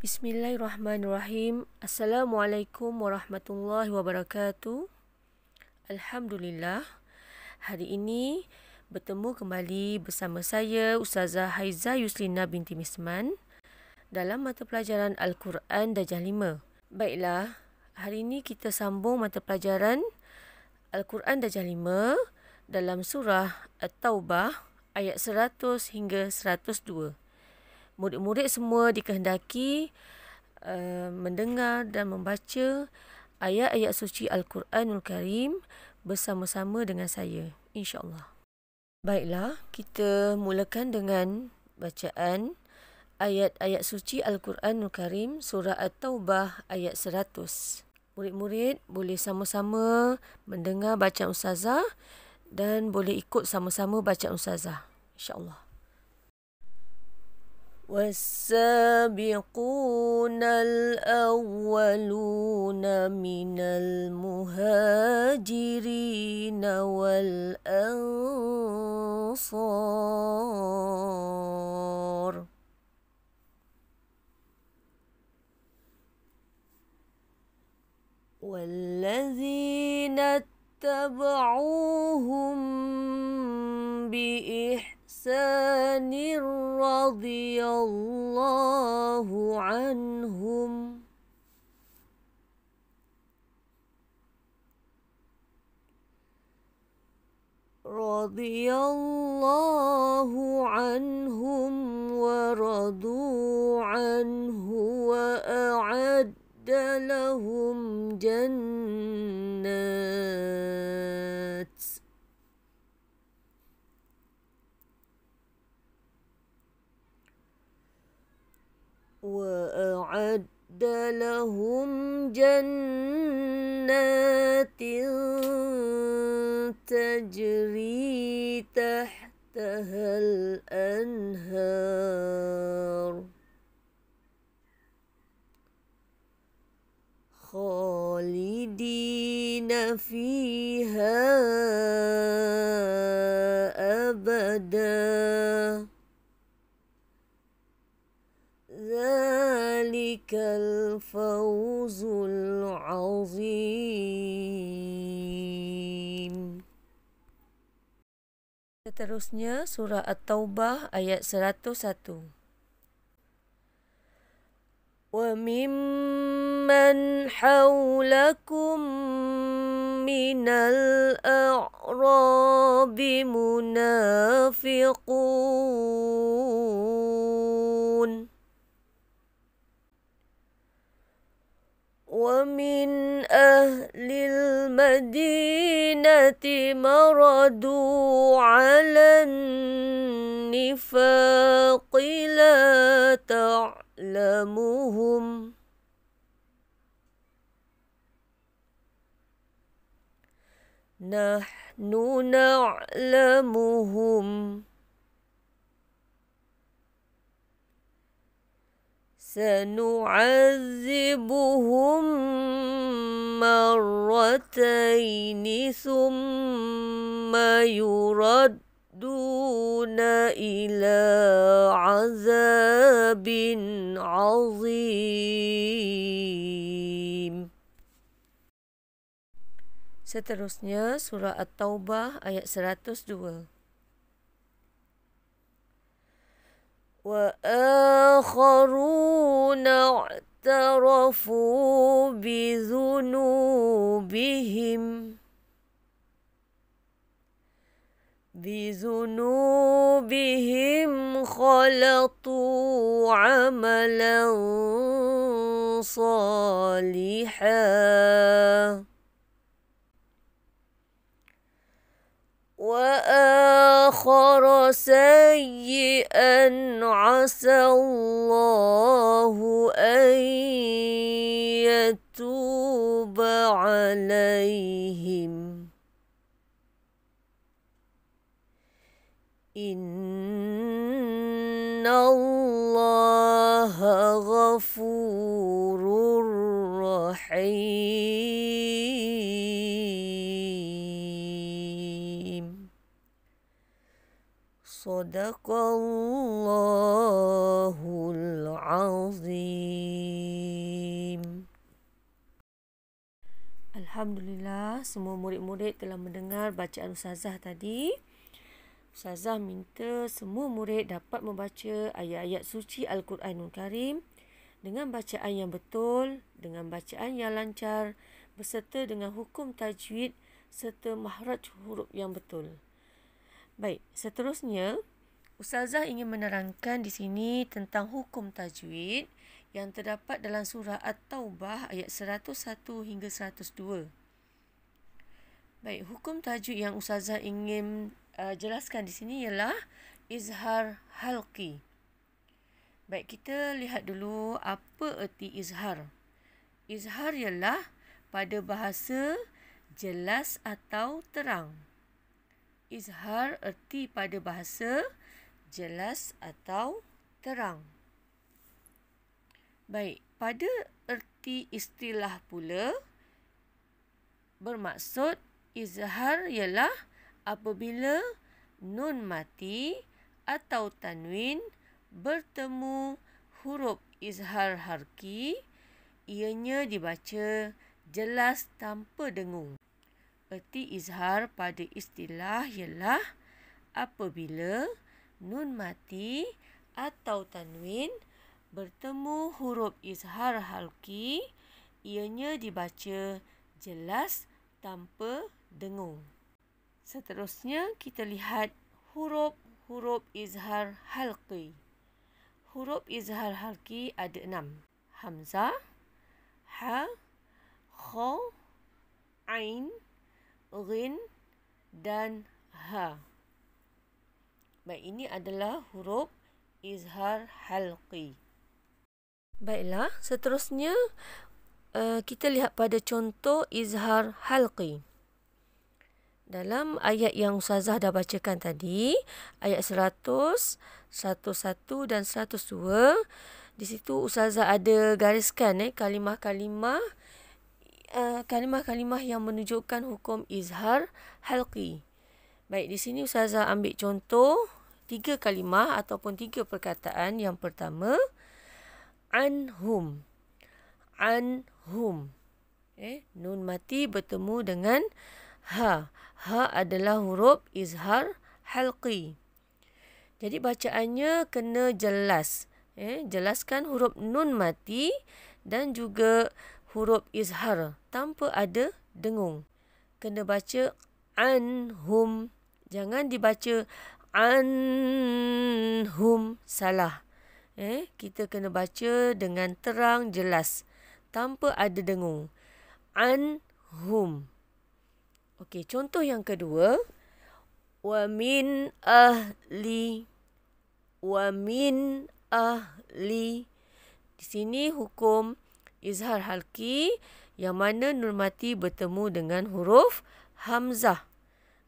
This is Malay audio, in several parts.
Bismillahirrahmanirrahim. Assalamualaikum warahmatullahi wabarakatuh. Alhamdulillah, hari ini bertemu kembali bersama saya Ustazah Haiza Yuslina binti Misman dalam mata pelajaran Al-Quran Darjah 5. Baiklah, hari ini kita sambung mata pelajaran Al-Quran Darjah 5 dalam surah At-Taubah ayat 100 hingga 102. Murid-murid semua dikehendaki mendengar dan membaca ayat-ayat suci Al-Quranul Karim bersama-sama dengan saya, insya-Allah. Baiklah, kita mulakan dengan bacaan ayat-ayat suci Al-Quranul Karim surah At-Taubah ayat 100. Murid-murid boleh sama-sama mendengar bacaan ustazah dan boleh ikut sama-sama bacaan ustazah, insya-Allah. والسابقون الأولون من المهاجرين والأنصار والذين اتبعوهم بإحسان رضي الله عنهم ورضوا عنه وأعد لهم جنات تجري تحتها الأنهار خالدين فيها أبدا ذلك الفوز العظيم. Seterusnya surah At-Taubah ayat 101. وَمِمَّنْ حَوْلَكُمْ مِنَ الْأَعْرَابِ مُنَافِقُونَ وَمِنْ أَهْلِ الْمَدِينَةِ مَرَدُوا عَلَى النِّفَاقِ لَا تعلمهم نحن نعلمهم سنعذبهم مرتين ثم يردون إلى عذاب عظيم. Seterusnya surah At-Taubah ayat 102. وآخرون اعترفوا بذنوبهم خلطوا عملا صالحا وآخر سيئا عسى الله أن يتوب عليهم إن الله غفور رحيم. صدق الله العظيم. Alhamdulillah, semua murid-murid telah mendengar bacaan Ustazah tadi. Ustazah minta semua murid dapat membaca ayat-ayat suci Al-Quranul Karim dengan bacaan yang betul, dengan bacaan yang lancar, berserta dengan hukum tajwid serta makhraj huruf yang betul. Baik, seterusnya Ustazah ingin menerangkan di sini tentang hukum tajwid yang terdapat dalam surah At-Taubah ayat 101 hingga 102. Baik, hukum tajwid yang Ustazah ingin jelaskan di sini ialah izhar halqi. Baik, kita lihat dulu apa erti izhar. Izhar ialah pada bahasa jelas atau terang. Izhar erti pada bahasa jelas atau terang. Baik, pada erti istilah pula, bermaksud izhar ialah apabila nun mati atau tanwin bertemu huruf izhar harki, ianya dibaca jelas tanpa dengung. Erti izhar pada istilah ialah apabila nun mati atau tanwin bertemu huruf izhar halki, ianya dibaca jelas tanpa dengung. Seterusnya kita lihat huruf-huruf izhar halqi. Huruf izhar halqi ada 6. Hamzah, ha, kha, ain, ghin dan ha. Baik, ini adalah huruf izhar halqi. Baiklah, seterusnya kita lihat pada contoh izhar halqi. Dalam ayat yang Ustazah dah bacakan tadi, ayat 100, 101 dan 102, di situ Ustazah ada gariskan kalimah-kalimah yang menunjukkan hukum izhar halqi. Baik, di sini Ustazah ambil contoh 3 kalimah ataupun 3 perkataan. Yang pertama, anhum. Anhum. Nun mati bertemu dengan ha. Ha adalah huruf izhar halqi. Jadi bacaannya kena jelas. Jelaskan huruf nun mati dan juga huruf izhar tanpa ada dengung. Kena baca anhum. Jangan dibaca anhum. Salah. Kita kena baca dengan terang, jelas, tanpa ada dengung. Anhum. Okey, contoh yang kedua. Wa min ahli. Wa min ahli. Di sini hukum izhar halqi yang mana nun mati bertemu dengan huruf hamzah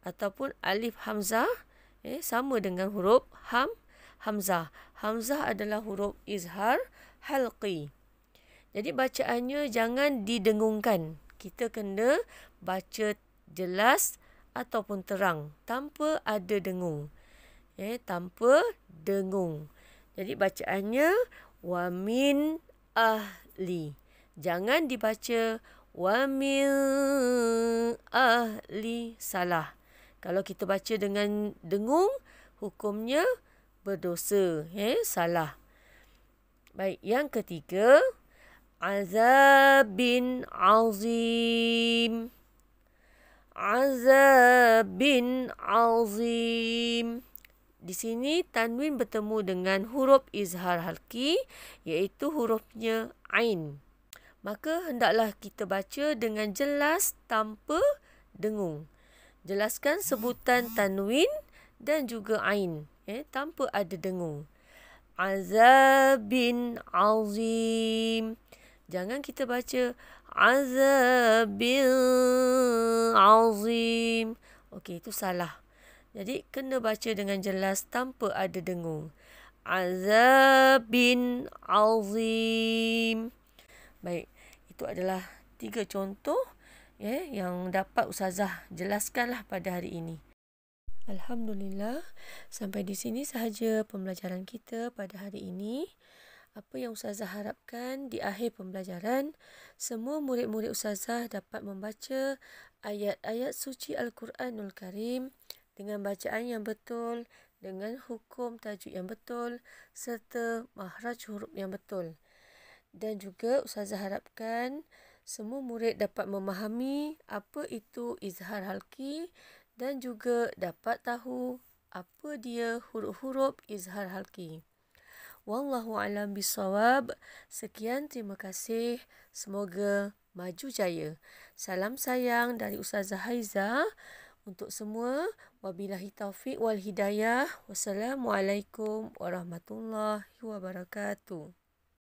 ataupun alif hamzah, sama dengan huruf hamzah. Hamzah adalah huruf izhar halqi. Jadi bacaannya jangan didengungkan. Kita kena baca jelas ataupun terang tanpa ada dengung. Tanpa dengung. Jadi bacaannya wa min ahli. Jangan dibaca wa min ahli. Salah. Kalau kita baca dengan dengung, hukumnya berdosa. Salah. Baik, yang ketiga, azabin azim. Azabin azim. Di sini tanwin bertemu dengan huruf izhar halqi, iaitu hurufnya ain. Maka hendaklah kita baca dengan jelas tanpa dengung. Jelaskan sebutan tanwin dan juga ain, tanpa ada dengung. Azabin azim. Jangan kita baca azabin azim. Okey, itu salah. Jadi kena baca dengan jelas tanpa ada dengung. Azabin azim. Baik, itu adalah 3 contoh yang dapat Ustazah jelaskanlah pada hari ini. Alhamdulillah, sampai di sini sahaja pembelajaran kita pada hari ini. Apa yang Ustazah harapkan di akhir pembelajaran, semua murid-murid Ustazah dapat membaca ayat-ayat suci Al-Quranul Karim dengan bacaan yang betul, dengan hukum tajuk yang betul, serta makhraj huruf yang betul. Dan juga Ustazah harapkan semua murid dapat memahami apa itu izhar halki dan juga dapat tahu apa dia huruf-huruf izhar halki. Wallahu alam bisawab. Sekian, terima kasih. Semoga maju jaya. Salam sayang dari Ustazah Haiza untuk semua. Wabillahi taufiq wal hidayah. Wassalamualaikum warahmatullahi wabarakatuh.